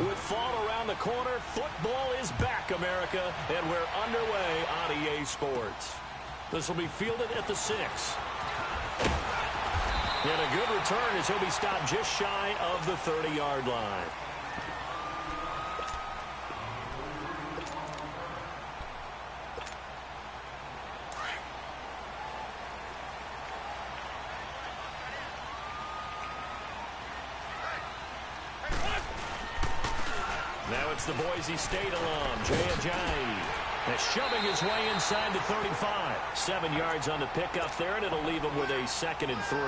With fall around the corner, football is back, America, and we're underway on EA Sports. This will be fielded at the 6. And a good return as he'll be stopped just shy of the 30-yard line. Now it's the Boise State alum, Jay Ajayi. Shoving his way inside the 35. 7 yards on the pickup there, and it'll leave him with a 2nd and 3.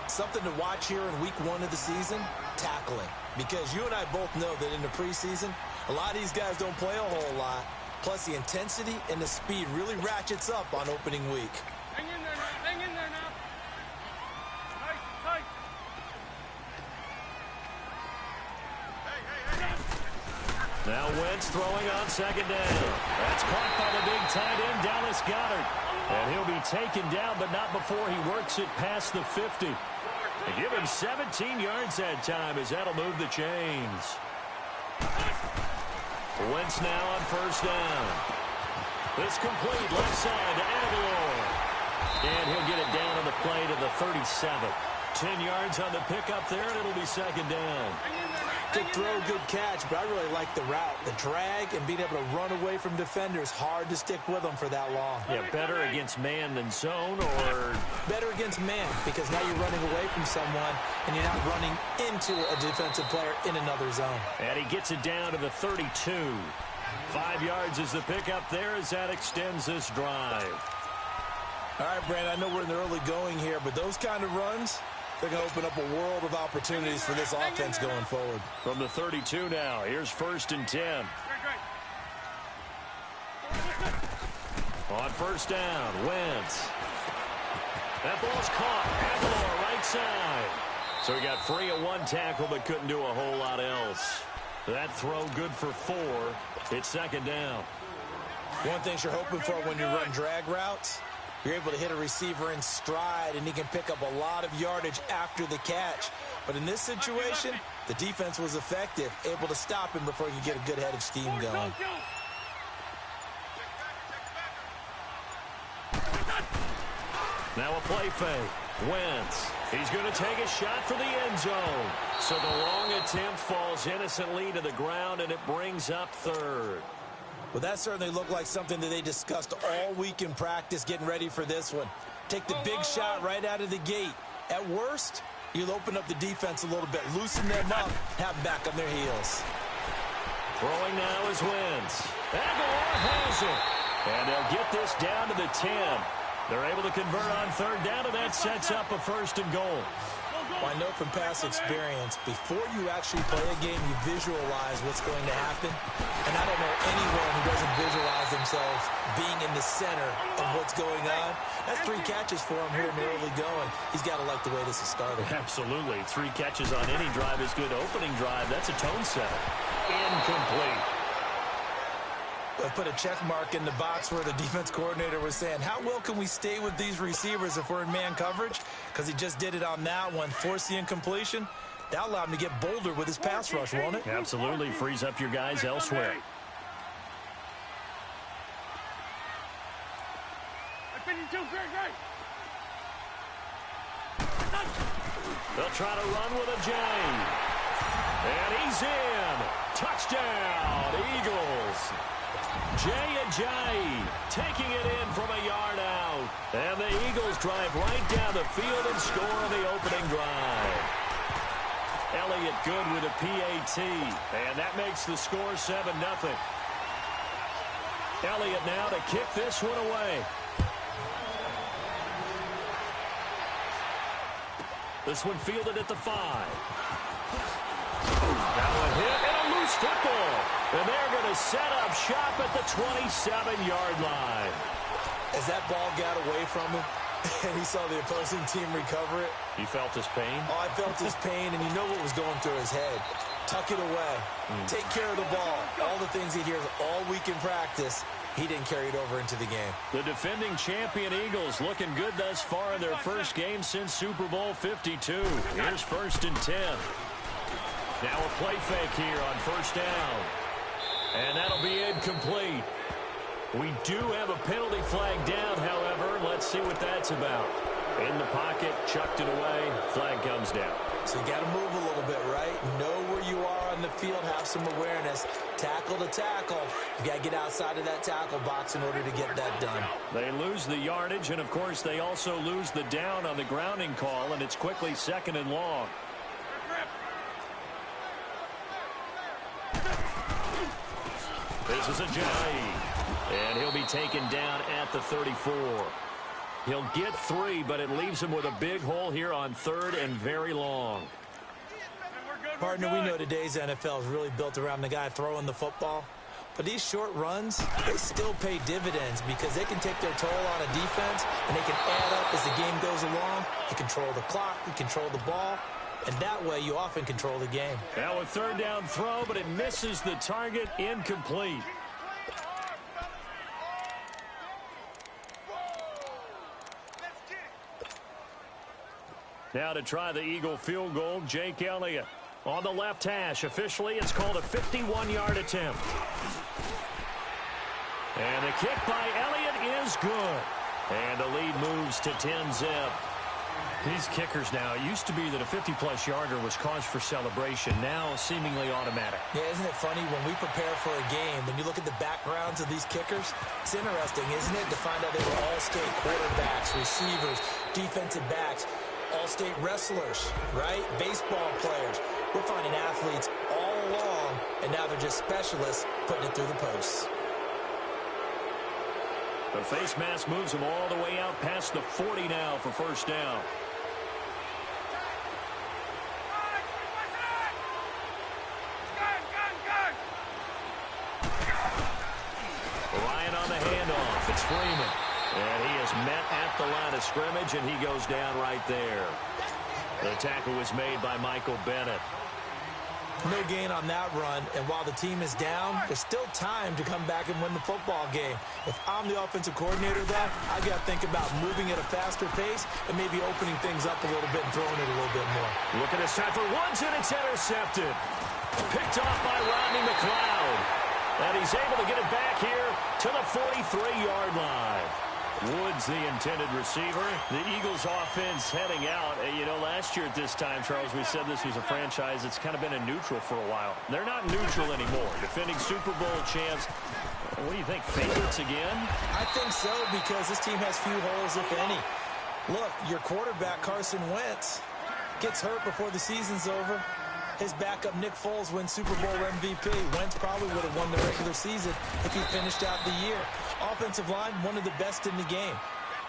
Something to watch here in week 1 of the season, tackling. Because you and I both know that in the preseason, a lot of these guys don't play a whole lot. Plus, the intensity and the speed really ratchets up on opening week. Hang in there now. Hang in there now. Tight, tight. Now Wentz throwing on 2nd down. That's caught by the big tight end, Dallas Goedert. And he'll be taken down, but not before he works it past the 50. They give him 17 yards that time as that'll move the chains. Wentz now on 1st down. It's complete left side to Aguilar. And he'll get it down on the play to the 37. 10 yards on the pickup there, and it'll be 2nd down. Good throw, good catch, but I really like the route. The drag and being able to run away from defenders, hard to stick with them for that long. Yeah, better against man than zone, or? Better against man, because now you're running away from someone, and you're not running into a defensive player in another zone. And he gets it down to the 32. 5 yards is the pickup there as that extends this drive. All right, Brandon, I know we're in the early going here, but those kind of runs, they're going to open up a world of opportunities for this offense going forward. From the 32 now, here's 1st and 10. On 1st down, Wentz. That ball's caught. Aguilar right side. So he got free of 1 tackle, but couldn't do a whole lot else. That throw good for 4. It's 2nd down. One thing you're hoping for when you run drag routes, you're able to hit a receiver in stride, and he can pick up a lot of yardage after the catch. But in this situation, the defense was effective, able to stop him before you get a good head of steam going. Now a play fake. Wentz. He's going to take a shot for the end zone. So the long attempt falls innocently to the ground, and it brings up 3rd. Well, that certainly looked like something that they discussed all week in practice getting ready for this one. Take the big shot right out of the gate. At worst, you'll open up the defense a little bit, loosen them up, have them back on their heels. Throwing now is Wentz. Aguilar has it. And they'll get this down to the 10. They're able to convert on 3rd down, and that sets up a 1st and goal. Well, I know from past experience, before you actually play a game, you visualize what's going to happen. And I don't know anyone who doesn't visualize themselves being in the center of what's going on. That's 3 catches for him here in the early going. He's got to like the way this is started. Absolutely. 3 catches on any drive is good. Opening drive, that's a tone setter. Incomplete. I put a check mark in the box where the defense coordinator was saying, how well can we stay with these receivers if we're in man coverage? Because he just did it on that one, forced the incompletion. That allowed him to get bolder with his pass rush, won't it? Absolutely. Frees up your guys elsewhere. They'll try to run with a J. And he's in. Touchdown, Eagles. Jay Ajayi taking it in from a yard out. And the Eagles drive right down the field and score the opening drive. Elliott good with a PAT. And that makes the score 7-0. Elliott now to kick this one away. This one fielded at the 5. Now a hit and a loose football. And they're going to set up shop at the 27-yard line. As that ball got away from him, and he saw the opposing team recover it. You felt his pain? Oh, I felt his pain, and you know what was going through his head. Tuck it away. Take care of the ball. All the things he hears all week in practice, he didn't carry it over into the game. The defending champion Eagles looking good thus far in their first game since Super Bowl 52. Here's 1st and 10. Now a play fake here on first down. And that'll be incomplete. We do have a penalty flag down, however. Let's see what that's about. In the pocket, chucked it away, flag comes down. So you got to move a little bit, right? Know where you are on the field, have some awareness. Tackle to tackle. You got to get outside of that tackle box in order to get that done. They lose the yardage, and of course they also lose the down on the grounding call, and it's quickly 2nd and long. This is Ajayi, and he'll be taken down at the 34. He'll get 3, but it leaves him with a big hole here on 3rd and very long. Partner, we know today's NFL is really built around the guy throwing the football. But these short runs, they still pay dividends because they can take their toll on a defense, and they can add up as the game goes along. You control the clock, you control the ball, and that way you often control the game. Now a 3rd down throw, but it misses the target, incomplete. Now to try the Eagle field goal, Jake Elliott. On the left hash, officially, it's called a 51-yard attempt. And the kick by Elliott is good. And the lead moves to 10-zip. These kickers now, it used to be that a 50-plus yarder was cause for celebration. Now seemingly automatic. Yeah, isn't it funny when we prepare for a game, when you look at the backgrounds of these kickers, it's interesting, isn't it, to find out they were all-state quarterbacks, receivers, defensive backs, all-state wrestlers, right? Baseball players. We're finding athletes all along, and now they're just specialists putting it through the posts. The face mask moves them all the way out past the 40 now for first down. Ryan on the handoff. It's Freeman. And he is met at the line of scrimmage, and he goes down right there. The tackle was made by Michael Bennett. No gain on that run, and while the team is down, there's still time to come back and win the football game. If I'm the offensive coordinator, though, I got to think about moving at a faster pace and maybe opening things up a little bit and throwing it a little bit more. Look at this time for Woods, and it's intercepted. Picked off by Rodney McLeod. And he's able to get it back here to the 43-yard line. Woods, the intended receiver. The Eagles offense heading out. You know, last year at this time, Charles, we said this was a franchise that's kind of been in neutral for a while. They're not neutral anymore. Defending Super Bowl champs. What do you think, favorites again? I think so, because this team has few holes, if any. Look, your quarterback, Carson Wentz, gets hurt before the season's over. His backup, Nick Foles, wins Super Bowl MVP. Wentz probably would have won the regular season if he finished out the year. Offensive line, one of the best in the game.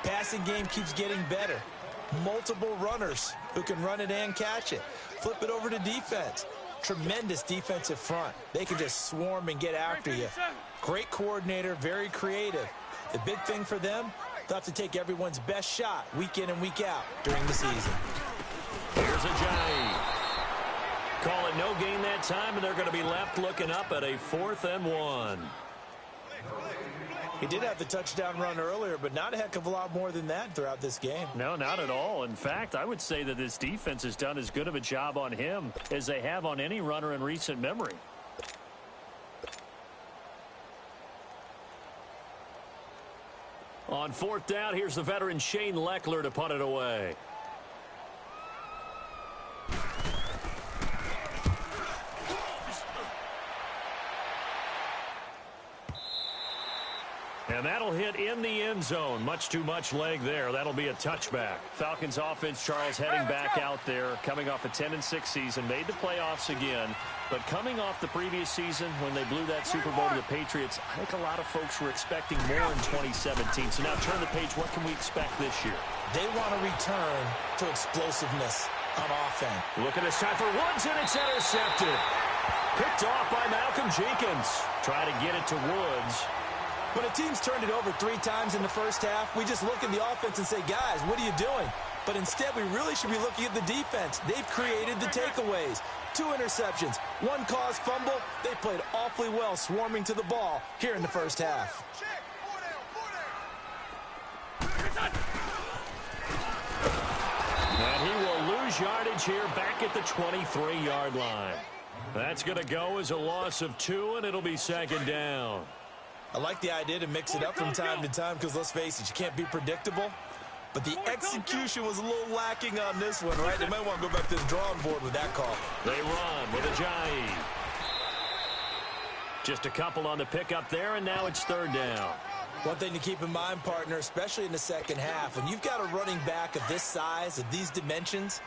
Passing game keeps getting better. Multiple runners who can run it and catch it. Flip it over to defense. Tremendous defensive front. They can just swarm and get after you. Great coordinator, very creative. The big thing for them, they'll have to take everyone's best shot week in and week out during the season. Here's Ajayi. Call it no gain that time, and they're going to be left looking up at a 4th and 1. He did have the touchdown run earlier, but not a heck of a lot more than that throughout this game. No, not at all. In fact, I would say that this defense has done as good of a job on him as they have on any runner in recent memory. On 4th down, here's the veteran Shane Leckler to punt it away. And that'll hit in the end zone. Much too much leg there. That'll be a touchback. Falcons offense, Charles, heading back out there, coming off a 10-6 season, made the playoffs again. But coming off the previous season when they blew that Super Bowl to the Patriots, I think a lot of folks were expecting more in 2017. So now turn the page. What can we expect this year? They want to return to explosiveness on offense. Look at this time for Woods, and it's intercepted. Picked off by Malcolm Jenkins. Try to get it to Woods. When a team's turned it over 3 times in the first half, we just look at the offense and say, guys, what are you doing? But instead, we really should be looking at the defense. They've created the takeaways. 2 interceptions, 1 caused fumble. They played awfully well swarming to the ball here in the first half. And he will lose yardage here back at the 23-yard line. That's going to go as a loss of 2, and it'll be second down. I like the idea to mix it up from time to time because, let's face it, you can't be predictable. But the execution was a little lacking on this one, right? They might want to go back to the drawing board with that call. They run with Ajayi. Just a couple on the pickup there, and now it's third down. One thing to keep in mind, partner, especially in the second half, when you've got a running back of this size, of these dimensions,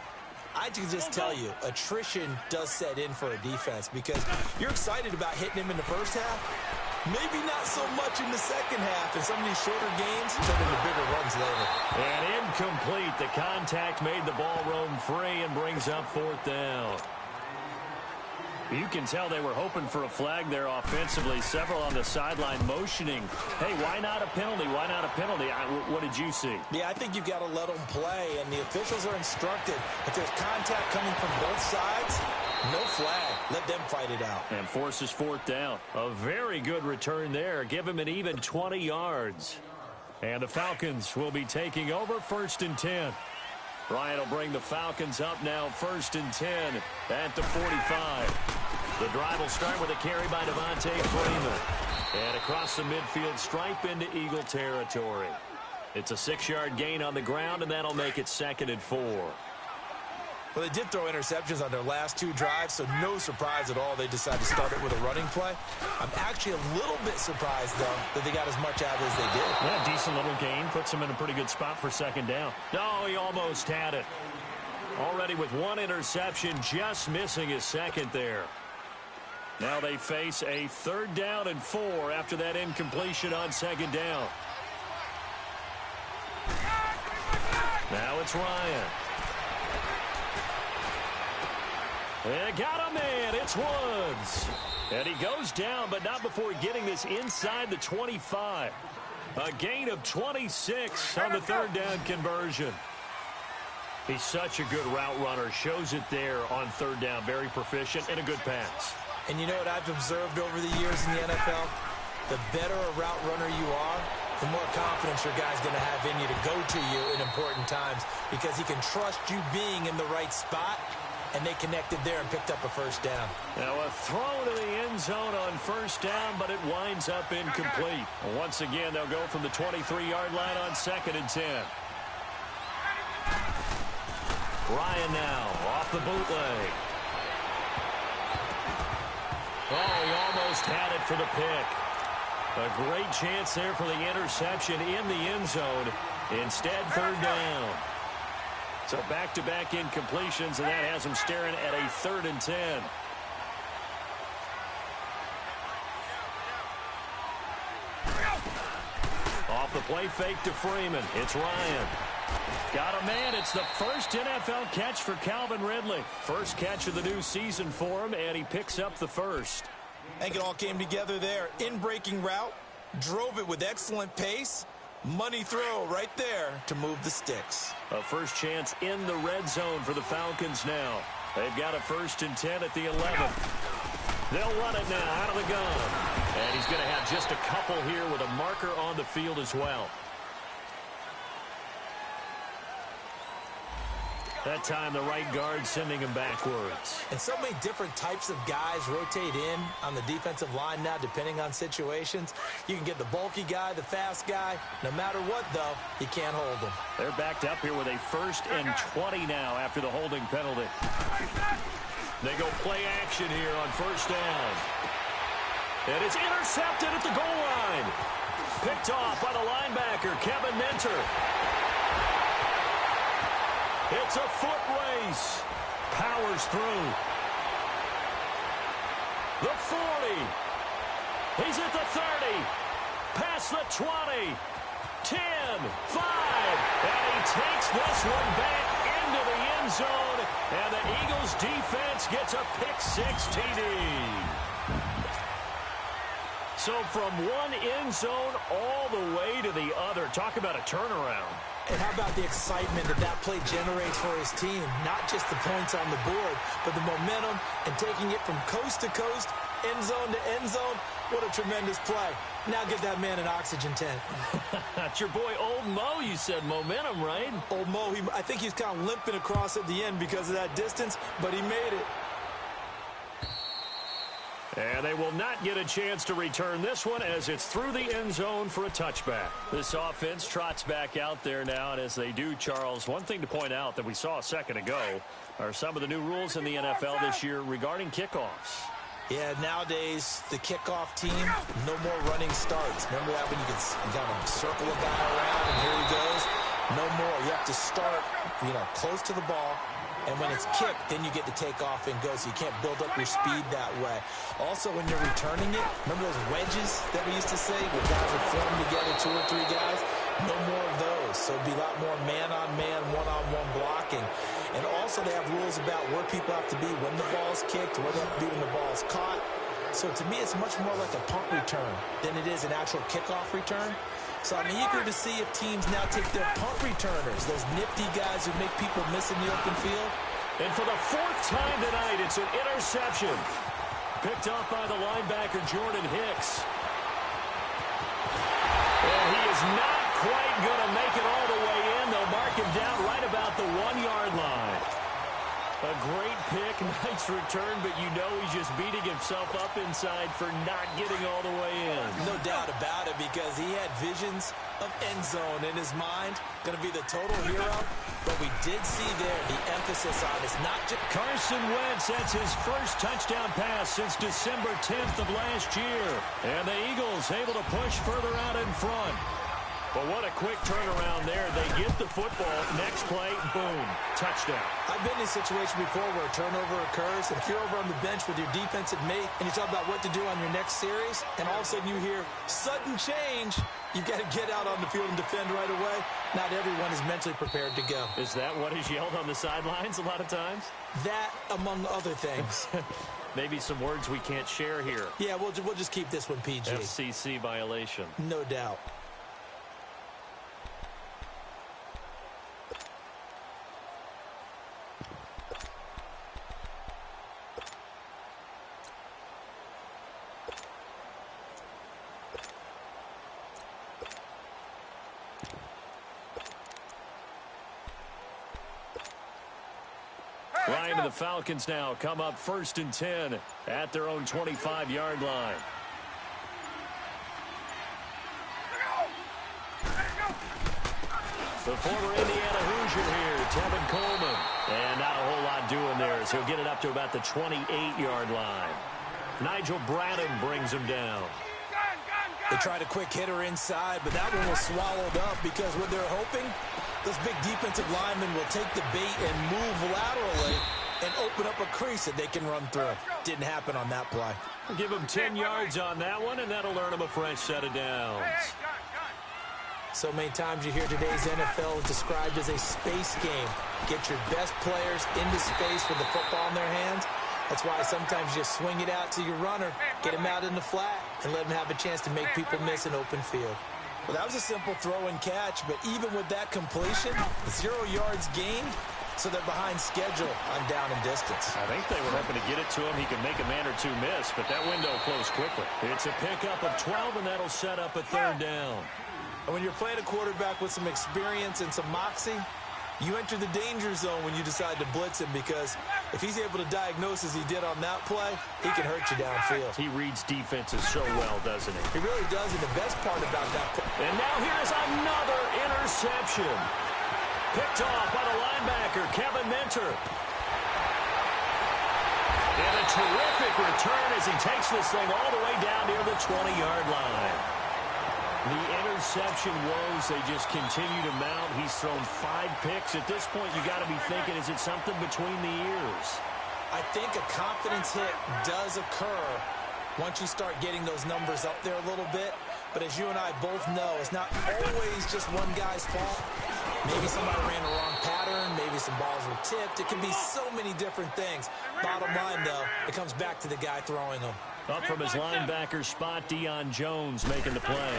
I can just tell you, attrition does set in for a defense because you're excited about hitting him in the first half. Maybe not so much in the second half, and some of these shorter games turn into bigger runs later. And incomplete. The contact made the ball roam free and brings up fourth down. You can tell they were hoping for a flag there offensively. Several on the sideline motioning. Hey, why not a penalty? Why not a penalty? What did you see? Yeah, I think you've got to let them play, and the officials are instructed. If there's contact coming from both sides, no flag. Let them fight it out. And forces fourth down. A very good return there. Give him an even 20 yards. And the Falcons will be taking over first and 10. Ryan will bring the Falcons up now first and 10 at the 45. The drive will start with a carry by Devontae Freeman. And across the midfield stripe into Eagle territory. It's a 6-yard gain on the ground, and that'll make it second and 4. Well, they did throw interceptions on their last 2 drives, so no surprise at all they decided to start it with a running play. I'm actually a little bit surprised, though, that they got as much out as they did. Yeah, decent little gain. Puts them in a pretty good spot for second down. No, he almost had it. Already with 1 interception, just missing his second there. Now they face a 3rd down and 4 after that incompletion on second down. Now it's Ryan. And got a man. It's Woods. And he goes down, but not before getting this inside the 25. A gain of 26 on the 3rd down conversion. He's such a good route runner. Shows it there on 3rd down. Very proficient and a good pass. And you know what I've observed over the years in the NFL? The better a route runner you are, the more confidence your guy's going to have in you to go to you in important times because he can trust you being in the right spot. And they connected there and picked up a first down. Now a throw to the end zone on first down, but it winds up incomplete. Once again, they'll go from the 23-yard line on 2nd and 10. Ryan now off the bootleg. Oh, he almost had it for the pick. A great chance there for the interception in the end zone. Instead, 3rd down. So back-to-back incompletions, and that has him staring at a 3rd and 10. Off the play fake to Freeman. It's Ryan. Got a man. It's the first NFL catch for Calvin Ridley. First catch of the new season for him, and he picks up the first. I think it all came together there. In-breaking route, drove it with excellent pace. Money throw right there to move the sticks. A first chance in the red zone for the Falcons now. They've got a 1st and 10 at the 11. They'll run it now out of the gun. And he's going to have just a couple here with a marker on the field as well. That time, the right guard sending him backwards. And so many different types of guys rotate in on the defensive line now, depending on situations. You can get the bulky guy, the fast guy. No matter what, though, you can't hold them. They're backed up here with a 1st and 20 now after the holding penalty. They go play action here on first down. And it's intercepted at the goal line. Picked off by the linebacker, Kevin Minter. It's a foot race. Powers through. The 40. He's at the 30. Past the 20. 10. 5. And he takes this one back into the end zone. And the Eagles defense gets a pick-6 TD. So from one end zone all the way to the other. Talk about a turnaround. And how about the excitement that that play generates for his team? Not just the points on the board, but the momentum and taking it from coast to coast, end zone to end zone. What a tremendous play. Now give that man an oxygen tent. That's your boy Old Mo. You said momentum, right? Old Mo, I think he's kind of limping across at the end because of that distance, but he made it. And they will not get a chance to return this one as it's through the end zone for a touchback. This offense trots back out there now, and as they do, Charles, one thing to point out that we saw a second ago are some of the new rules in the NFL this year regarding kickoffs. Yeah, nowadays, the kickoff team, no more running starts. Remember that when you kind of circle a guy around and here he goes? No more. You have to start, close to the ball. And when it's kicked, then you get to take off and go, so you can't build up your speed that way. Also, when you're returning it, remember those wedges that we used to say where guys would form together, 2 or 3 guys? No more of those. So it'd be a lot more man-on-man, one-on-one blocking. And also they have rules about where people have to be when the ball's kicked, where they have to be when the ball's caught. So to me, it's much more like a punt return than it is an actual kickoff return. So I'm eager to see if teams now take their punt returners, those nifty guys who make people miss in the open field. And for the 4th time tonight, it's an interception. Picked off by the linebacker, Jordan Hicks. And he is not quite going to make it all the way in. They'll mark him down right about the 1-yard line. A great pick, nice return, but he's just beating himself up inside for not getting all the way in. No doubt about it, because he had visions of end zone in his mind. Going to be the total hero, but we did see there the emphasis on it's not just... Carson Wentz, that's his first touchdown pass since December 10th of last year. And the Eagles able to push further out in front. But what a quick turnaround there. They get the football. Next play, boom, touchdown. I've been in a situation before where a turnover occurs, and if you're over on the bench with your defensive mate and you talk about what to do on your next series, and all of a sudden you hear sudden change, you've got to get out on the field and defend right away. Not everyone is mentally prepared to go. Is that what is yelled on the sidelines a lot of times? That, among other things. Maybe some words we can't share here. Yeah, we'll just keep this one PG. FCC violation. No doubt. Ryan and the Falcons now come up 1st and 10 at their own 25-yard line. The former Indiana Hoosier here, Tevin Coleman. And not a whole lot doing there as he'll get it up to about the 28-yard line. Nigel Bradham brings him down. They tried a quick hitter inside, but that one was swallowed up because what they're hoping, those big defensive linemen will take the bait and move laterally and open up a crease that they can run through. Didn't happen on that play. We'll give them 10 yards on that one, and that'll earn them a fresh set of downs. So many times you hear today's NFL is described as a space game. Get your best players into space with the football in their hands. That's why sometimes you swing it out to your runner, get him out in the flat, and let him have a chance to make people miss an open field. Well, that was a simple throw and catch, but even with that completion, 0 yards gained, so they're behind schedule on down and distance. I think they were hoping to get it to him. He could make a man or two miss, but that window closed quickly. It's a pickup of 12, and that'll set up a 3rd down. And when you're playing a quarterback with some experience and some moxie, you enter the danger zone when you decide to blitz him, because if he's able to diagnose as he did on that play, he can hurt you downfield. He reads defenses so well, doesn't he? He really does, and the best part about that play. And now here's another interception. Picked off by the linebacker, Kevin Minter. And a terrific return as he takes this thing all the way down near the 20-yard line. The interception woes, they just continue to mount. He's thrown 5 picks. At this point, you got to be thinking, is it something between the ears? I think a confidence hit does occur once you start getting those numbers up there a little bit. But as you and I both know, it's not always just one guy's fault. Maybe somebody ran a wrong pattern. Maybe some balls were tipped. It can be so many different things. Bottom line, though, it comes back to the guy throwing them. Up from his linebacker spot, Deion Jones making the play.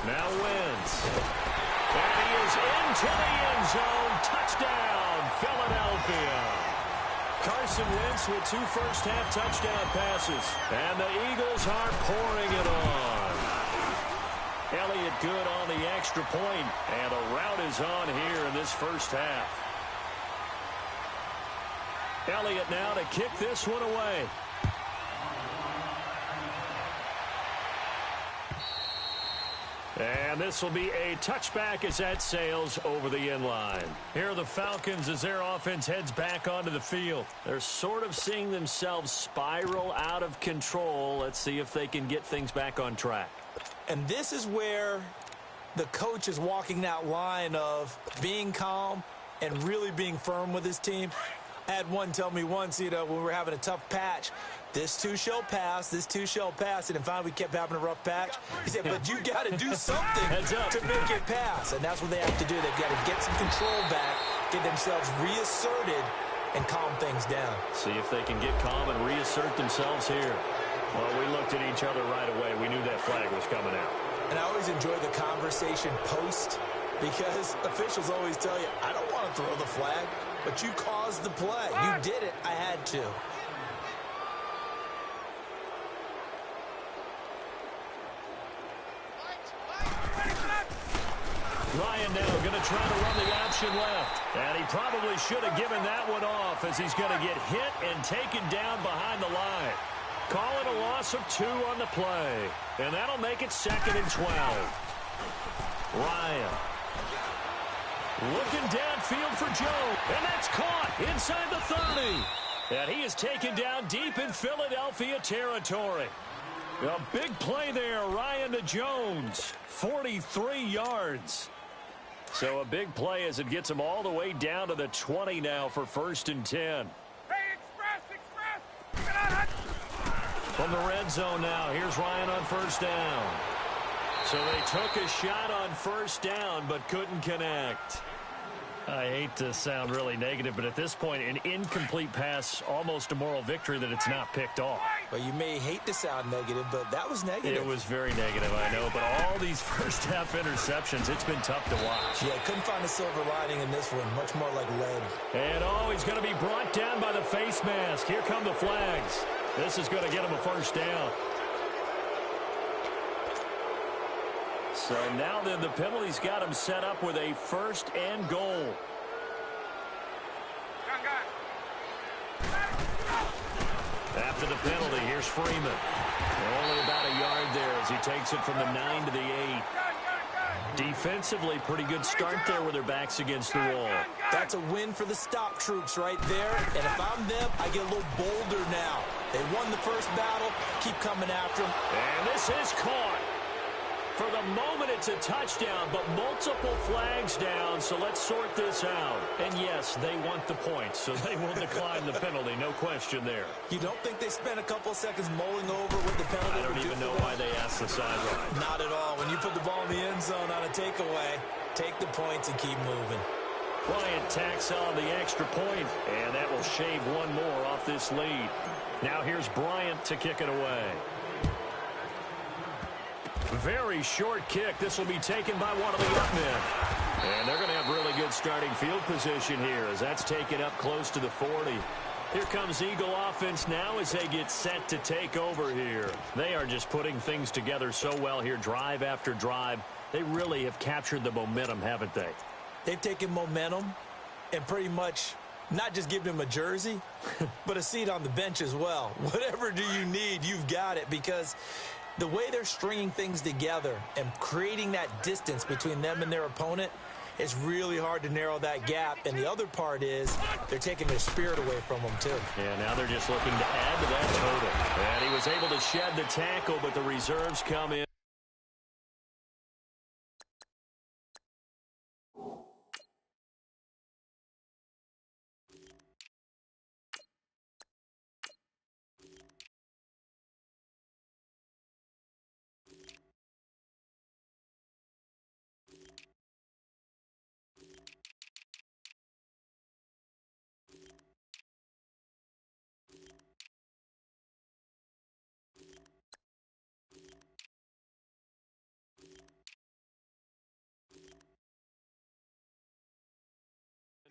Now wins. And he is into the end zone. Touchdown, Philadelphia. Carson Wentz with 2 first-half touchdown passes. And the Eagles are pouring it on. Elliott good on the extra point. And the route is on here in this first half. Elliott now to kick this one away. And this will be a touchback as that sails over the end line. Here are the Falcons as their offense heads back onto the field. They're sort of seeing themselves spiral out of control. Let's see if they can get things back on track. And this is where the coach is walking that line of being calm and really being firm with his team. I had one tell me once, when we were having a tough patch, this too shall pass, this too shall pass. And finally we kept having a rough patch. He said, but you got to do something to make it pass. And that's what they have to do. They've got to get some control back, get themselves reasserted, and calm things down. See if they can get calm and reassert themselves here. Well, we looked at each other right away. We knew that flag was coming out. And I always enjoy the conversation post because officials always tell you, I don't want to throw the flag, but you caused the play. You did it. I had to. Ryan now going to try to run the option left. And he probably should have given that one off as he's going to get hit and taken down behind the line. Call it a loss of 2 on the play. And that'll make it 2nd and 12. Ryan. Looking downfield for Joe. And that's caught inside the 30. And he is taken down deep in Philadelphia territory. A big play there, Ryan to Jones. 43 yards. So a big play as it gets him all the way down to the 20 now for 1st and 10. From the red zone now, here's Ryan on 1st down. So they took a shot on 1st down, but couldn't connect. I hate to sound really negative, but at this point, an incomplete pass, almost a moral victory that it's not picked off. Well, you may hate to sound negative, but that was negative. It was very negative, I know, but all these first-half interceptions, it's been tough to watch. Yeah, couldn't find a silver lining in this one, much more like lead. And he's going to be brought down by the face mask. Here come the flags. This is going to get him a 1st down. So now then the penalty's got him set up with a 1st and goal. After the penalty, here's Freeman. Only about a yard there as he takes it from the 9 to the 8. Defensively, pretty good start there with their backs against the wall. That's a win for the stop troops right there. And if I'm them, I get a little bolder now. They won the first battle. Keep coming after them. And this is caught. For the moment, it's a touchdown, but multiple flags down, so let's sort this out. And yes, they want the points, so they will decline the penalty, no question there. You don't think they spent a couple of seconds mulling over what the penalty I don't even know why they asked the sideline. Not at all. When you put the ball in the end zone on a takeaway, take the points and keep moving. Bryant tacks on the extra point, and that will shave one more off this lead. Now here's Bryant to kick it away. Very short kick. This will be taken by one of the up men. And they're going to have really good starting field position here as that's taken up close to the 40. Here comes Eagle offense now as they get set to take over here. They are just putting things together so well here, drive after drive. They really have captured the momentum, haven't they? They've taken momentum and pretty much not just given him a jersey, but a seat on the bench as well. Whatever do you need, you've got it, because the way they're stringing things together and creating that distance between them and their opponent, it's really hard to narrow that gap. And the other part is they're taking their spirit away from them, too. Yeah, now they're just looking to add to that total. And he was able to shed the tackle, but the reserves come in.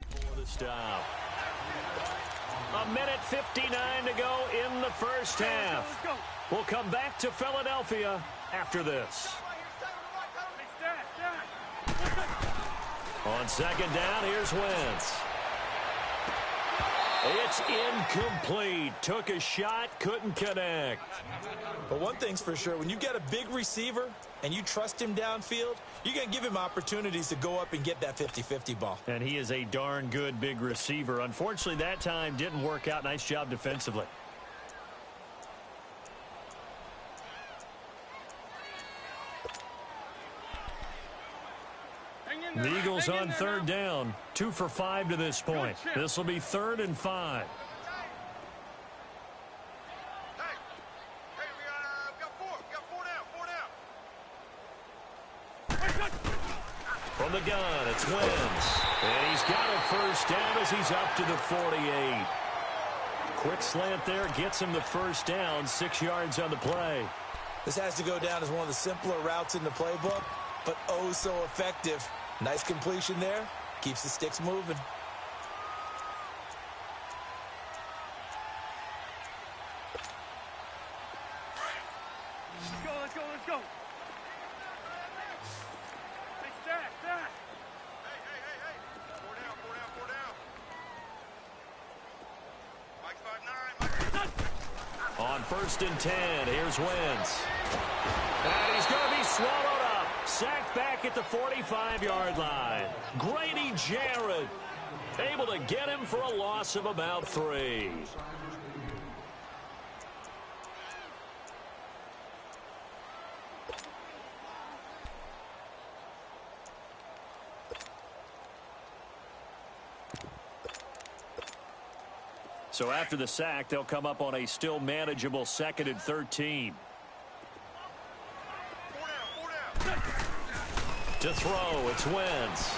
For the stop. 1:59 to go in the first half. We'll come back to Philadelphia after this. On 2nd down, here's Wentz. It's incomplete. Took a shot, couldn't connect. But one thing's for sure, when you get a big receiver and you trust him downfield, you're going to give him opportunities to go up and get that 50-50 ball. And he is a darn good big receiver. Unfortunately, that time didn't work out. Nice job defensively. The Eagles on third down. 2 for 5 to this point. This will be 3rd and 5. From the gun, it's Wentz. And he's got a first down as he's up to the 48. Quick slant there, gets him the first down, 6 yards on the play. This has to go down as one of the simpler routes in the playbook, but oh so effective. Nice completion there. Keeps the sticks moving. Let's go, let's go, let's go. Hey, stack, stack. Hey. 4 down, 4 down, 4 down. Mike's 5'9". On 1st and 10, here's Wentz. And he's going to be swallowed up. Sacked back at the 45-yard line. Grady Jarrett able to get him for a loss of about 3. So after the sack, they'll come up on a still manageable 2nd and 13. To throw, it's Wentz.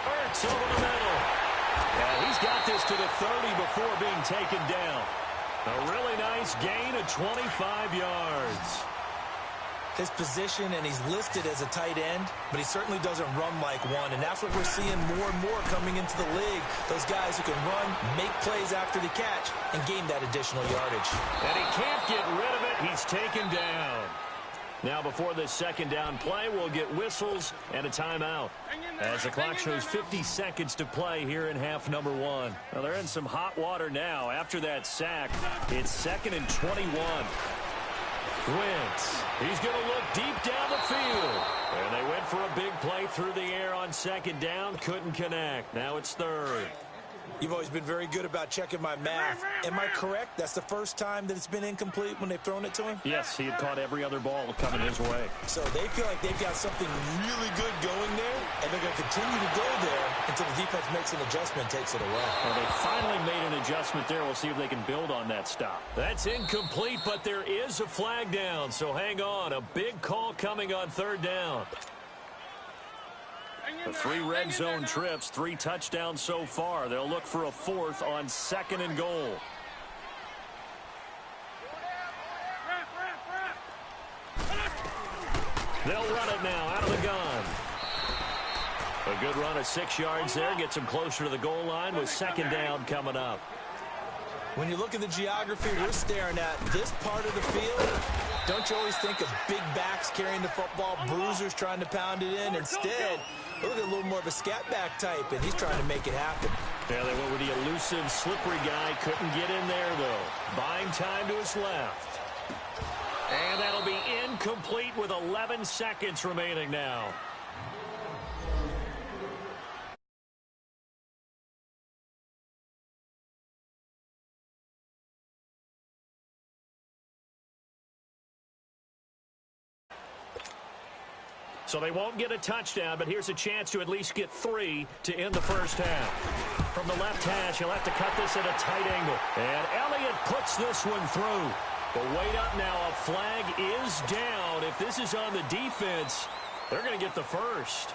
Ertz over the middle. And he's got this to the 30 before being taken down. A really nice gain of 25 yards. His position, and he's listed as a tight end, but he certainly doesn't run like one, and that's what we're seeing more and more coming into the league. Those guys who can run, make plays after the catch, and gain that additional yardage. And he can't get rid of it. He's taken down. Now, before this 2nd down play, we'll get whistles and a timeout. As the clock shows 50 seconds to play here in half number 1. Well, they're in some hot water now. After that sack, it's 2nd and 21. Wentz, he's going to look deep down the field. And they went for a big play through the air on 2nd down. Couldn't connect. Now it's 3rd. You've always been very good about checking my math. Am I correct? That's the first time that it's been incomplete when they've thrown it to him? Yes, he had caught every other ball coming his way. So they feel like they've got something really good going there, and they're going to continue to go there until the defense makes an adjustment and takes it away. Well, they finally made an adjustment there. We'll see if they can build on that stop. That's incomplete, but there is a flag down, so hang on. A big call coming on 3rd down. The 3 red zone trips, 3 touchdowns so far. They'll look for a 4th on 2nd and goal. They'll run it now out of the gun. A good run of 6 yards there. Gets them closer to the goal line with 2nd down coming up. When you look at the geography we're staring at, this part of the field, don't you always think of big backs carrying the football, bruisers trying to pound it in? Instead, look at a little more of a scat back type, and he's trying to make it happen. Yeah, they went with the elusive, slippery guy. Couldn't get in there, though. Buying time to his left. And that'll be incomplete with 11 seconds remaining now. So they won't get a touchdown, but here's a chance to at least get 3 to end the first half. From the left hash, he'll have to cut this at a tight angle. And Elliott puts this one through. But wait up now, a flag is down. If this is on the defense, they're going to get the first.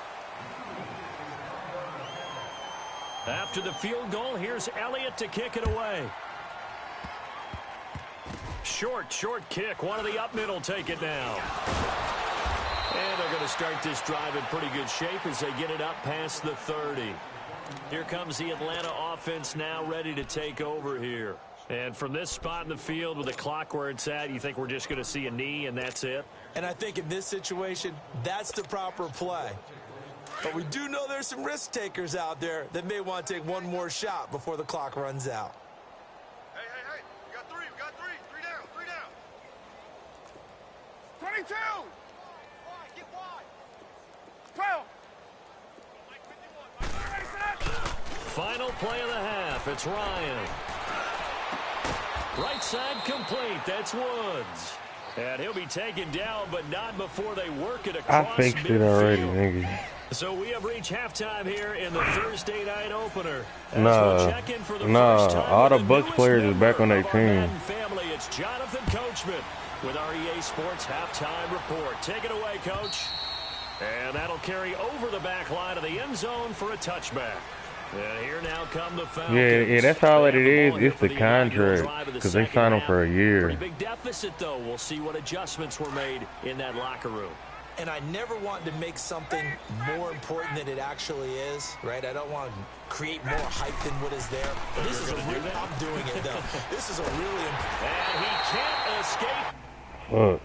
After the field goal, here's Elliott to kick it away. Short kick. One of the up middle take it now. And they're going to start this drive in pretty good shape as they get it up past the 30. Here comes the Atlanta offense now ready to take over here. And from this spot in the field with the clock where it's at, you think we're just going to see a knee and that's it? And I think in this situation, that's the proper play. But we do know there's some risk takers out there that may want to take one more shot before the clock runs out. Hey, hey, hey. We got three. We got three. Three down. Three down. 22. Wide. Get wide. 12. Final play of the half. It's Ryan. Right side complete. That's Woods. And he'll be taken down, but not before they work it across I fixed it already, nigga. So we have reached halftime here in the Thursday night opener. Nah, all the Bucks players is back on their team. Family, it's Jonathan Coachman with our EA Sports halftime report. Take it away, Coach. And that'll carry over the back line of the end zone for a touchback. And here now come the Falcons. Yeah, that's all it is. It's the contract, because they signed him for a year. Pretty big deficit, though. We'll see what adjustments were made in that locker room. And I never want to make something more important than it actually is, right? I don't want to create more hype than what is there. But this is a real, I'm doing it, though. This is a really important. And he can't escape. Fuck.